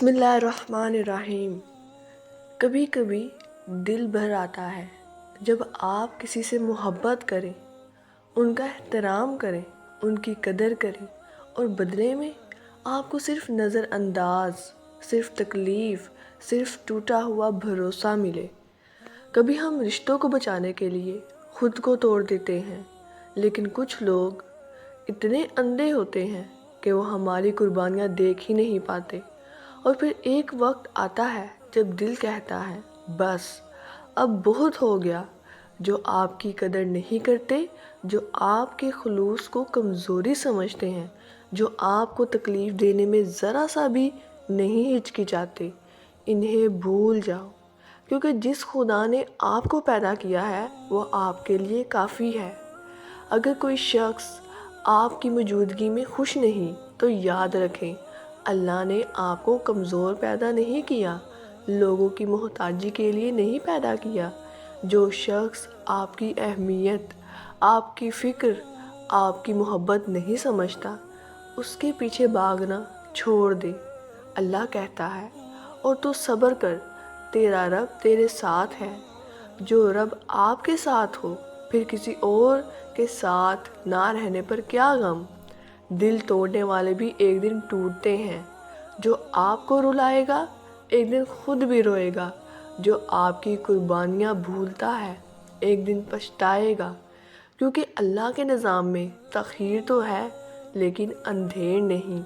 بسم اللہ الرحمن الرحیم۔ کبھی کبھی دل بھر آتا ہے جب آپ کسی سے محبت کریں، ان کا احترام کریں، ان کی قدر کریں اور بدلے میں آپ کو صرف نظر انداز، صرف تکلیف، صرف ٹوٹا ہوا بھروسہ ملے۔ کبھی ہم رشتوں کو بچانے کے لیے خود کو توڑ دیتے ہیں، لیکن کچھ لوگ اتنے اندھے ہوتے ہیں کہ وہ ہماری قربانیاں دیکھ ہی نہیں پاتے، اور پھر ایک وقت آتا ہے جب دل کہتا ہے بس اب بہت ہو گیا۔ جو آپ کی قدر نہیں کرتے، جو آپ کے خلوص کو کمزوری سمجھتے ہیں، جو آپ کو تکلیف دینے میں ذرا سا بھی نہیں ہچکچاتے، انہیں بھول جاؤ، کیونکہ جس خدا نے آپ کو پیدا کیا ہے وہ آپ کے لیے کافی ہے۔ اگر کوئی شخص آپ کی موجودگی میں خوش نہیں تو یاد رکھیں، اللہ نے آپ کو کمزور پیدا نہیں کیا، لوگوں کی محتاجی کے لیے نہیں پیدا کیا۔ جو شخص آپ کی اہمیت، آپ کی فکر، آپ کی محبت نہیں سمجھتا، اس کے پیچھے بھاگنا چھوڑ دے۔ اللہ کہتا ہے اور تو صبر کر، تیرا رب تیرے ساتھ ہے۔ جو رب آپ کے ساتھ ہو، پھر کسی اور کے ساتھ نہ رہنے پر کیا غم۔ دل توڑنے والے بھی ایک دن ٹوٹتے ہیں۔ جو آپ کو رلائے گا ایک دن خود بھی روئے گا۔ جو آپ کی قربانیاں بھولتا ہے ایک دن پچھتائے گا، کیونکہ اللہ کے نظام میں تاخیر تو ہے لیکن اندھیر نہیں۔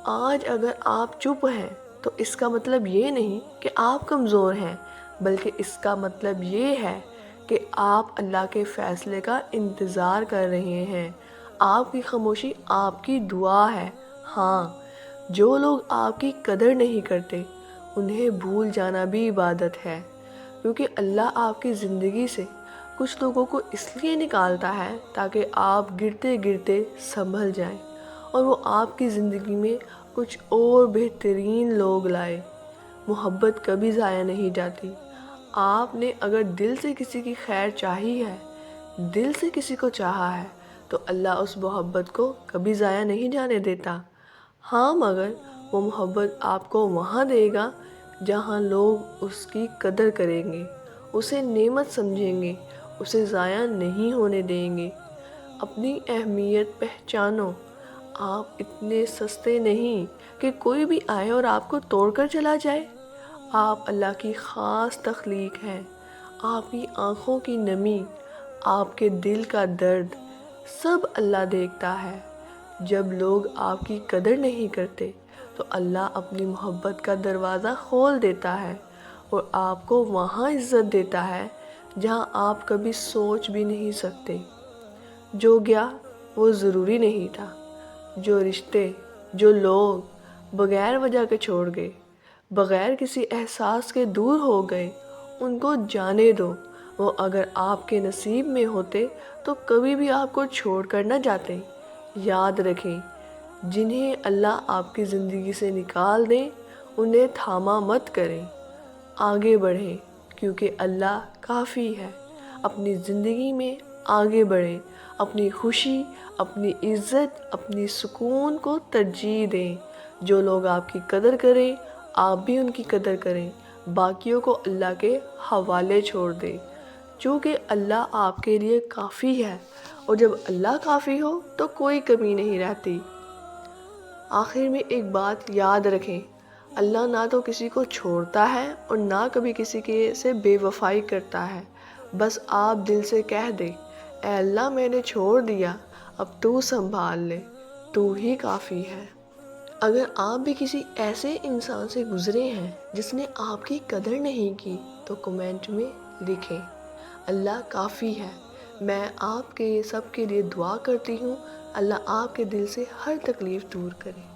آج اگر آپ چپ ہیں تو اس کا مطلب یہ نہیں کہ آپ کمزور ہیں، بلکہ اس کا مطلب یہ ہے کہ آپ اللہ کے فیصلے کا انتظار کر رہے ہیں۔ آپ کی خاموشی آپ کی دعا ہے۔ ہاں، جو لوگ آپ کی قدر نہیں کرتے، انہیں بھول جانا بھی عبادت ہے، کیونکہ اللہ آپ کی زندگی سے کچھ لوگوں کو اس لیے نکالتا ہے تاکہ آپ گرتے گرتے سنبھل جائیں اور وہ آپ کی زندگی میں کچھ اور بہترین لوگ لائے۔ محبت کبھی ضائع نہیں جاتی۔ آپ نے اگر دل سے کسی کی خیر چاہی ہے، دل سے کسی کو چاہا ہے، تو اللہ اس محبت کو کبھی ضائع نہیں جانے دیتا۔ ہاں، مگر وہ محبت آپ کو وہاں دے گا جہاں لوگ اس کی قدر کریں گے، اسے نعمت سمجھیں گے، اسے ضائع نہیں ہونے دیں گے۔ اپنی اہمیت پہچانو۔ آپ اتنے سستے نہیں کہ کوئی بھی آئے اور آپ کو توڑ کر چلا جائے۔ آپ اللہ کی خاص تخلیق ہیں۔ آپ کی آنکھوں کی نمی، آپ کے دل کا درد، سب اللہ دیکھتا ہے۔ جب لوگ آپ کی قدر نہیں کرتے تو اللہ اپنی محبت کا دروازہ کھول دیتا ہے اور آپ کو وہاں عزت دیتا ہے جہاں آپ کبھی سوچ بھی نہیں سکتے۔ جو گیا وہ ضروری نہیں تھا۔ جو رشتے، جو لوگ بغیر وجہ کے چھوڑ گئے، بغیر کسی احساس کے دور ہو گئے، ان کو جانے دو۔ وہ اگر آپ کے نصیب میں ہوتے تو کبھی بھی آپ کو چھوڑ کر نہ جاتے۔ یاد رکھیں، جنہیں اللہ آپ کی زندگی سے نکال دے انہیں تھاما مت کریں، آگے بڑھیں، کیونکہ اللہ کافی ہے۔ اپنی زندگی میں آگے بڑھیں، اپنی خوشی، اپنی عزت، اپنی سکون کو ترجیح دیں۔ جو لوگ آپ کی قدر کریں، آپ بھی ان کی قدر کریں، باقیوں کو اللہ کے حوالے چھوڑ دیں، چونکہ اللہ آپ کے لیے کافی ہے، اور جب اللہ کافی ہو تو کوئی کمی نہیں رہتی۔ آخر میں ایک بات یاد رکھیں، اللہ نہ تو کسی کو چھوڑتا ہے اور نہ کبھی کسی کے سے بے وفائی کرتا ہے۔ بس آپ دل سے کہہ دیں، اے اللہ میں نے چھوڑ دیا، اب تو سنبھال لے، تو ہی کافی ہے۔ اگر آپ بھی کسی ایسے انسان سے گزرے ہیں جس نے آپ کی قدر نہیں کی تو کمنٹ میں لکھیں۔ اللہ کافی ہے۔ میں آپ کے سب کے لیے دعا کرتی ہوں، اللہ آپ کے دل سے ہر تکلیف دور کرے۔